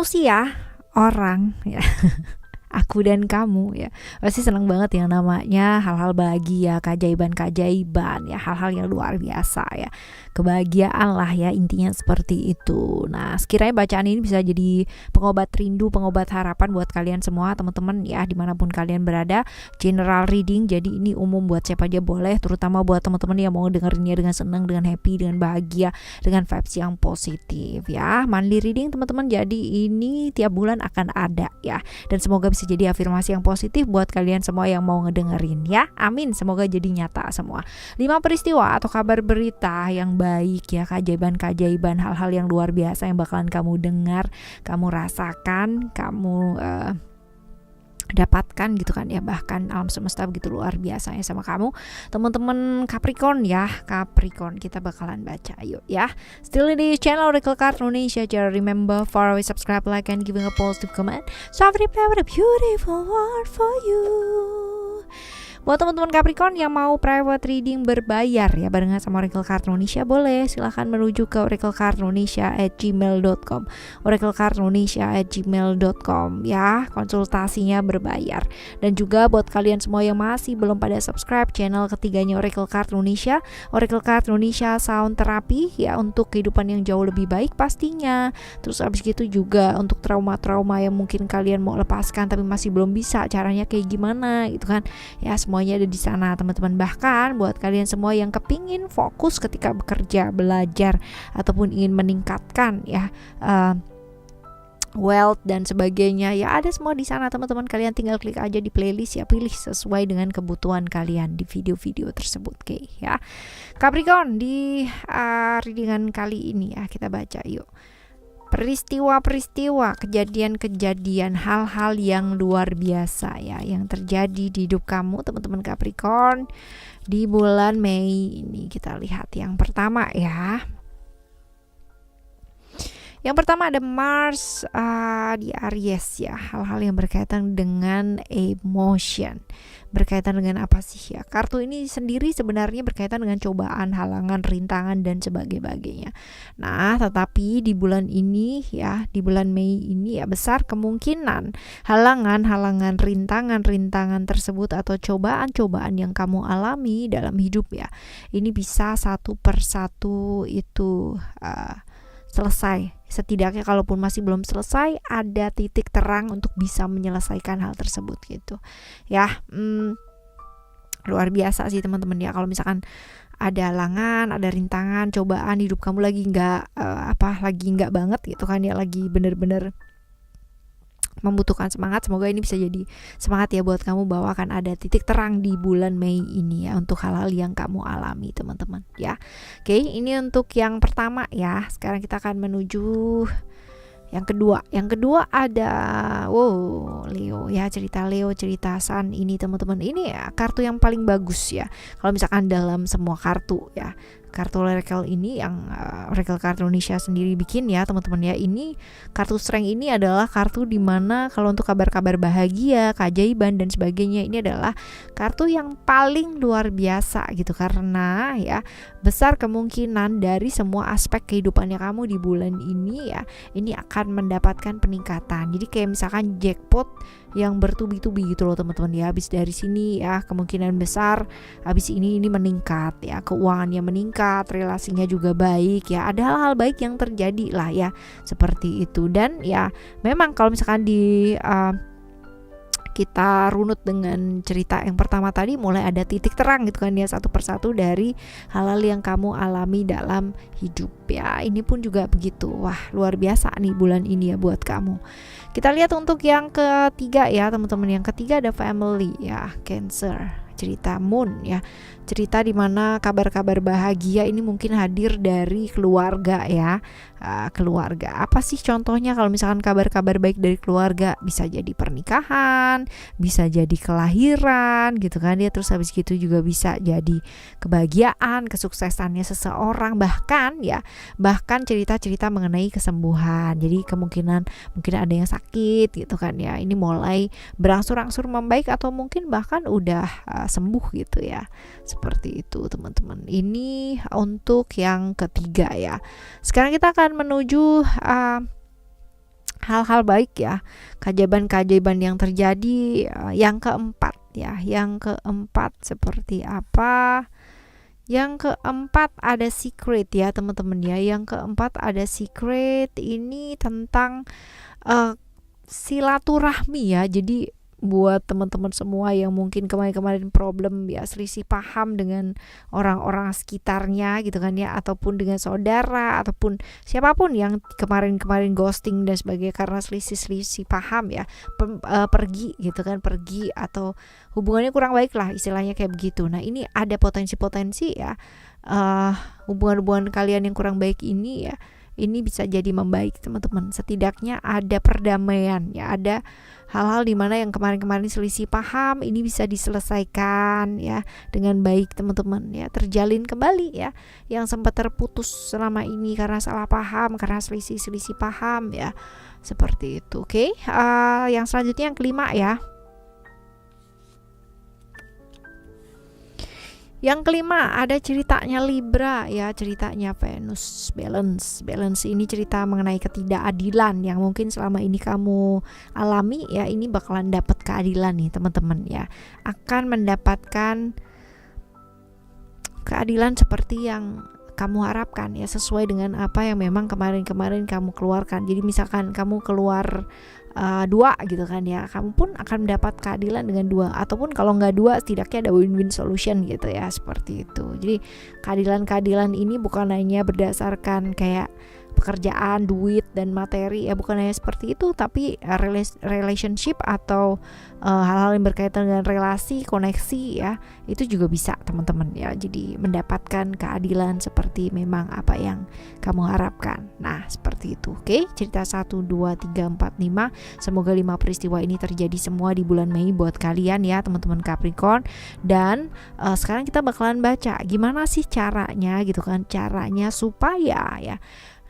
manusia, orang ya, aku dan kamu ya pasti seneng banget yang namanya hal-hal bahagia, keajaiban-keajaiban ya, hal-hal yang luar biasa ya, kebahagiaan lah ya, intinya seperti itu. Nah, sekiranya bacaan ini bisa jadi pengobat rindu, pengobat harapan buat kalian semua teman-teman ya, dimanapun kalian berada. General reading, jadi ini umum buat siapa aja boleh, terutama buat teman-teman yang mau dengerinnya dengan senang, dengan happy, dengan bahagia, dengan vibes yang positif ya. Monthly reading teman-teman, jadi ini tiap bulan akan ada ya, dan semoga bisa jadi afirmasi yang positif buat kalian semua yang mau ngedengerin ya. Amin, semoga jadi nyata semua. 5 peristiwa atau kabar berita yang baik ya, keajaiban-keajaiban, hal-hal yang luar biasa yang bakalan kamu dengar, kamu rasakan, kamu dapatkan gitu kan ya, bahkan alam semesta begitu luar biasanya sama kamu teman-teman Capricorn ya. Capricorn kita bakalan baca, yuk ya. Still di channel Oracle Card Indonesia, just remember follow, subscribe, like, and giving a positive comment, so every play with a beautiful word for you. Buat teman-teman Capricorn yang mau private reading berbayar ya barengan sama Oracle Card Indonesia, boleh silahkan menuju ke oraclecardindonesia@gmail.com, oraclecardindonesia@gmail.com ya, konsultasinya berbayar. Dan juga buat kalian semua yang masih belum pada subscribe channel ketiganya Oracle Card Indonesia, Oracle Card Indonesia Sound Therapy ya, untuk kehidupan yang jauh lebih baik pastinya. Terus abis gitu juga untuk trauma-trauma yang mungkin kalian mau lepaskan tapi masih belum bisa caranya kayak gimana gitu kan ya, semuanya ada di sana teman-teman. Bahkan buat kalian semua yang kepingin fokus ketika bekerja, belajar, ataupun ingin meningkatkan ya wealth dan sebagainya ya, ada semua di sana teman-teman. Kalian tinggal klik aja di playlist ya, pilih sesuai dengan kebutuhan kalian di video-video tersebut. Oke ya Capricorn, di readingan kali ini ya kita baca yuk peristiwa-peristiwa, kejadian-kejadian, hal-hal yang luar biasa ya yang terjadi di hidup kamu teman-teman Capricorn di bulan Mei ini. Kita lihat yang pertama ya. Yang pertama ada Mars di Aries ya, hal-hal yang berkaitan dengan emotion. Berkaitan dengan apa sih ya? Kartu ini sendiri sebenarnya berkaitan dengan cobaan, halangan, rintangan, dan sebagainya. Nah, tetapi di bulan ini ya, di bulan Mei ini ya, besar kemungkinan halangan, rintangan tersebut atau cobaan-cobaan yang kamu alami dalam hidup ya, ini bisa satu persatu itu selesai. Setidaknya kalaupun masih belum selesai, ada titik terang untuk bisa menyelesaikan hal tersebut gitu ya. Luar biasa sih teman-teman ya, kalau misalkan ada halangan, ada rintangan, cobaan, hidup kamu lagi nggak banget gitu kan ya, lagi bener-bener membutuhkan semangat. Semoga ini bisa jadi semangat ya buat kamu, bahwa akan ada titik terang di bulan Mei ini ya untuk hal-hal yang kamu alami teman-teman ya. Oke, ini untuk yang pertama ya. Sekarang kita akan menuju yang kedua. Yang kedua ada Leo ya, cerita Leo, cerita Sun ini teman-teman. Ini ya kartu yang paling bagus ya kalau misalkan dalam semua kartu ya. Kartu Oracle ini yang Oracle Card Indonesia sendiri bikin ya teman-teman ya. Ini kartu strength ini adalah kartu dimana kalau untuk kabar-kabar bahagia, keajaiban dan sebagainya, ini adalah kartu yang paling luar biasa gitu, karena ya besar kemungkinan dari semua aspek kehidupannya kamu di bulan ini ya, ini akan mendapatkan peningkatan. Jadi kayak misalkan jackpot yang bertubi-tubi gitu loh teman-teman ya. Habis dari sini ya kemungkinan besar habis ini meningkat ya, keuangannya meningkat, relasinya juga baik ya, ada hal-hal baik yang terjadi lah ya, seperti itu. Dan ya memang kalau misalkan di kita runut dengan cerita yang pertama tadi, mulai ada titik terang gitu kan ya, satu persatu dari hal-hal yang kamu alami dalam hidup ya. Ini pun juga begitu. Wah, luar biasa nih bulan ini ya buat kamu. Kita lihat untuk yang ketiga ya teman-teman. Yang ketiga ada family ya, Cancer, cerita Moon ya, cerita dimana kabar-kabar bahagia ini mungkin hadir dari keluarga ya. Keluarga apa sih contohnya? Kalau misalkan kabar-kabar baik dari keluarga, bisa jadi pernikahan, bisa jadi kelahiran gitu kan ya. Terus habis gitu juga bisa jadi kebahagiaan, kesuksesannya seseorang, bahkan cerita-cerita mengenai kesembuhan. Jadi kemungkinan mungkin ada yang sakit gitu kan ya, ini mulai berangsur-angsur membaik atau mungkin bahkan udah sembuh gitu ya. Seperti itu teman-teman. Ini untuk yang ketiga ya. Sekarang kita akan menuju hal-hal baik ya, keajaiban-keajaiban yang terjadi. Yang keempat ya, yang keempat seperti apa? Yang keempat ada secret ya teman-teman ya. Yang keempat ada secret, ini tentang uh, silaturahmi ya. Jadi buat teman-teman semua yang mungkin kemarin-kemarin problem ya, selisih paham dengan orang-orang sekitarnya gitu kan ya, ataupun dengan saudara ataupun siapapun yang kemarin-kemarin ghosting dan sebagainya karena selisih paham ya, pergi gitu kan, pergi atau hubungannya kurang baik lah istilahnya kayak begitu. Nah ini ada potensi-potensi ya, hubungan-hubungan kalian yang kurang baik ini ya, ini bisa jadi membaik teman-teman. Setidaknya ada perdamaian ya, ada hal-hal dimana yang kemarin-kemarin selisih paham ini bisa diselesaikan ya dengan baik teman-teman ya, terjalin kembali ya yang sempat terputus selama ini karena salah paham, karena selisih paham ya, seperti itu. Oke. Yang selanjutnya yang kelima ya. Yang kelima ada ceritanya Libra ya, ceritanya Venus balance. Balance ini cerita mengenai ketidakadilan yang mungkin selama ini kamu alami ya, ini bakalan dapat keadilan nih teman-teman ya. Akan mendapatkan keadilan seperti yang kamu harapkan ya, sesuai dengan apa yang memang kemarin-kemarin kamu keluarkan. Jadi misalkan kamu keluar 2 gitu kan ya, kamu pun akan mendapat keadilan dengan 2, ataupun kalau nggak 2 setidaknya ada win-win solution gitu ya, seperti itu. Jadi keadilan ini bukan hanya berdasarkan kayak pekerjaan, duit dan materi ya, bukan hanya seperti itu, tapi relationship atau hal-hal yang berkaitan dengan relasi, koneksi ya, itu juga bisa teman-teman ya. Jadi mendapatkan keadilan seperti memang apa yang kamu harapkan. Nah seperti itu. Oke, cerita 1, 2, 3, 4, 5. Semoga 5 peristiwa ini terjadi semua di bulan Mei buat kalian ya teman-teman Capricorn. Dan sekarang kita bakalan baca gimana sih caranya gitu kan, caranya supaya ya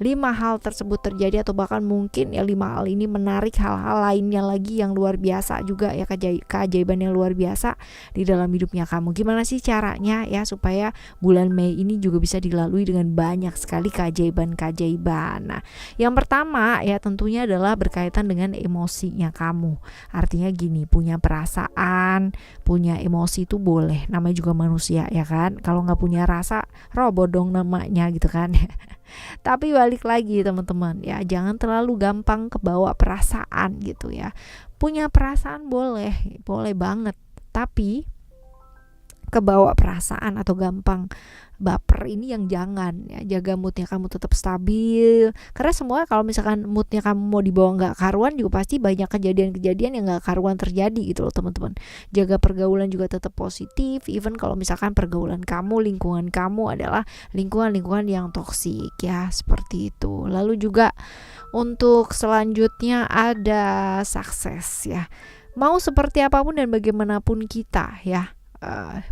5 hal tersebut terjadi, atau bahkan mungkin ya 5 hal ini menarik hal-hal lainnya lagi yang luar biasa juga ya, keajaiban yang luar biasa di dalam hidupnya kamu. Gimana sih caranya ya supaya bulan Mei ini juga bisa dilalui dengan banyak sekali keajaiban-keajaiban. Nah yang pertama ya tentunya adalah berkaitan dengan emosinya kamu. Artinya gini, punya perasaan, punya emosi itu boleh, namanya juga manusia ya kan. Kalau nggak punya rasa, robot dong namanya gitu kan. Tapi balik lagi teman-teman ya, jangan terlalu gampang kebawa perasaan gitu ya. Punya perasaan boleh banget, tapi kebawa perasaan atau gampang baper ini yang jangan ya. Jaga moodnya kamu tetap stabil, karena semua kalau misalkan moodnya kamu mau dibawa nggak karuan juga pasti banyak kejadian-kejadian yang nggak karuan terjadi gitu loh teman-teman. Jaga pergaulan juga tetap positif, even kalau misalkan pergaulan kamu, lingkungan kamu adalah lingkungan yang toksik ya, seperti itu. Lalu juga untuk selanjutnya ada sukses ya. Mau seperti apapun dan bagaimanapun kita ya,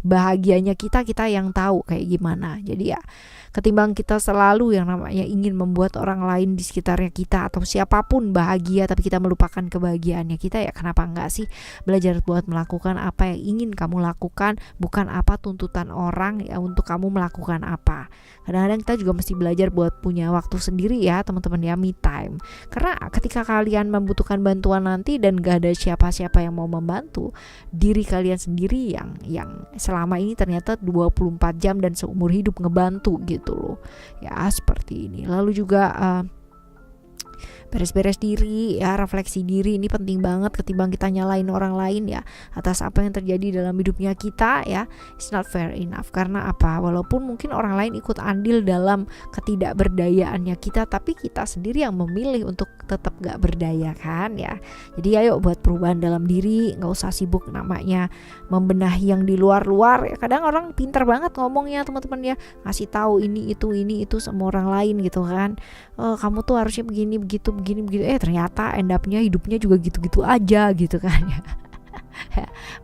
bahagianya kita yang tahu kayak gimana. Jadi ya ketimbang kita selalu yang namanya ingin membuat orang lain di sekitarnya kita atau siapapun bahagia tapi kita melupakan kebahagiaannya kita, ya kenapa enggak sih belajar buat melakukan apa yang ingin kamu lakukan, bukan apa tuntutan orang ya untuk kamu melakukan apa. Kadang-kadang kita juga mesti belajar buat punya waktu sendiri ya teman-teman ya, me time. Karena ketika kalian membutuhkan bantuan nanti dan gak ada siapa-siapa yang mau membantu, diri kalian sendiri yang selama ini ternyata 24 jam dan seumur hidup ngebantu gitu loh ya, seperti ini. Lalu juga beres-beres diri ya, refleksi diri ini penting banget ketimbang kita nyalain orang lain ya atas apa yang terjadi dalam hidupnya kita ya. It's not fair enough. Karena apa? Walaupun mungkin orang lain ikut andil dalam ketidakberdayaannya kita, tapi kita sendiri yang memilih untuk tetap gak berdaya kan ya. Jadi ayo buat perubahan dalam diri, gak usah sibuk namanya membenahi yang di luar-luar ya. Kadang orang pintar banget ngomongnya teman-teman ya, ngasih tahu ini itu sama orang lain gitu kan. Kamu tuh harusnya begini begitu, ternyata end up-nya hidupnya juga gitu-gitu aja gitu kan ya.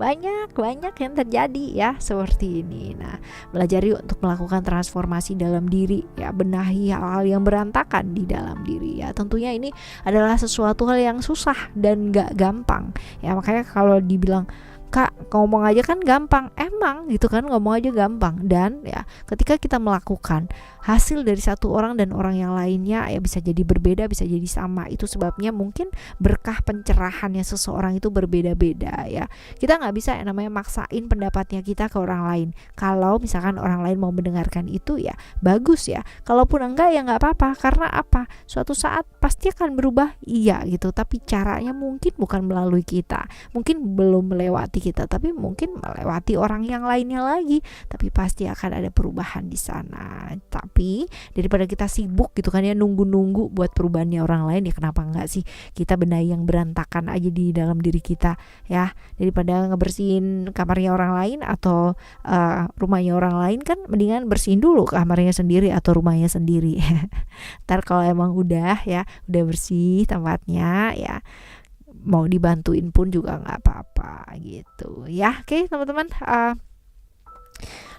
banyak yang terjadi ya seperti ini. Nah belajar yuk untuk melakukan transformasi dalam diri ya, benahi hal-hal yang berantakan di dalam diri ya. Tentunya ini adalah sesuatu hal yang susah dan gak gampang ya, makanya kalau dibilang Kak, ngomong aja kan gampang. Emang gitu kan, ngomong aja gampang. Dan ya ketika kita melakukan, hasil dari satu orang dan orang yang lainnya ya bisa jadi berbeda, bisa jadi sama. Itu sebabnya mungkin berkah pencerahannya seseorang itu berbeda-beda ya. Kita nggak bisa yang namanya maksain pendapatnya kita ke orang lain. Kalau misalkan orang lain mau mendengarkan itu ya bagus ya. Kalaupun enggak ya nggak apa-apa. Karena apa? Suatu saat pasti akan berubah, iya gitu. Tapi caranya mungkin bukan melalui kita, mungkin belum melewati kita, tapi mungkin melewati orang yang lainnya lagi. Tapi pasti akan ada perubahan di sana. Tapi daripada kita sibuk gitu kan ya, nunggu-nunggu buat perubahannya orang lain, ya kenapa enggak sih kita benahi yang berantakan aja di dalam diri kita ya. Daripada ngebersihin kamarnya orang lain atau rumahnya orang lain, kan mendingan bersihin dulu kamarnya sendiri atau rumahnya sendiri. Ntar kalau emang udah bersih tempatnya ya, mau dibantuin pun juga nggak apa-apa gitu ya. Oke teman-teman,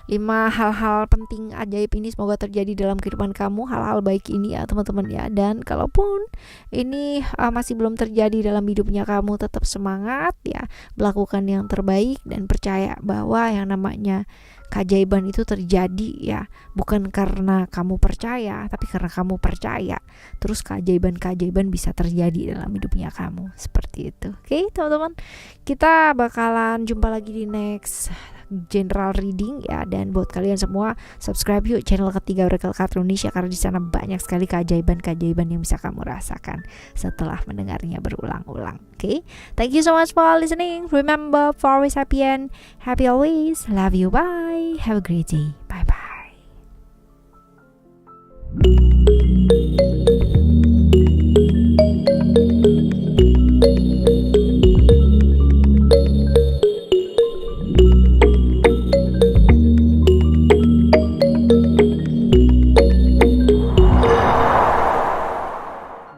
5 hal-hal penting ajaib ini semoga terjadi dalam kehidupan kamu, hal-hal baik ini ya teman-teman ya. Dan kalaupun ini masih belum terjadi dalam hidupnya kamu, tetap semangat ya, melakukan yang terbaik dan percaya bahwa yang namanya keajaiban itu terjadi ya, bukan karena kamu percaya, tapi karena kamu percaya. Terus keajaiban-keajaiban bisa terjadi dalam hidupnya kamu, seperti itu. Oke teman-teman, kita bakalan jumpa lagi di next general reading ya. Dan buat kalian semua, subscribe yuk channel ketiga Oracle Card Indonesia, karena di sana banyak sekali keajaiban-keajaiban yang bisa kamu rasakan setelah mendengarnya berulang-ulang. Oke, thank you so much for listening. Remember, for always happy and happy always. Love you, bye. Have a great day. Bye bye.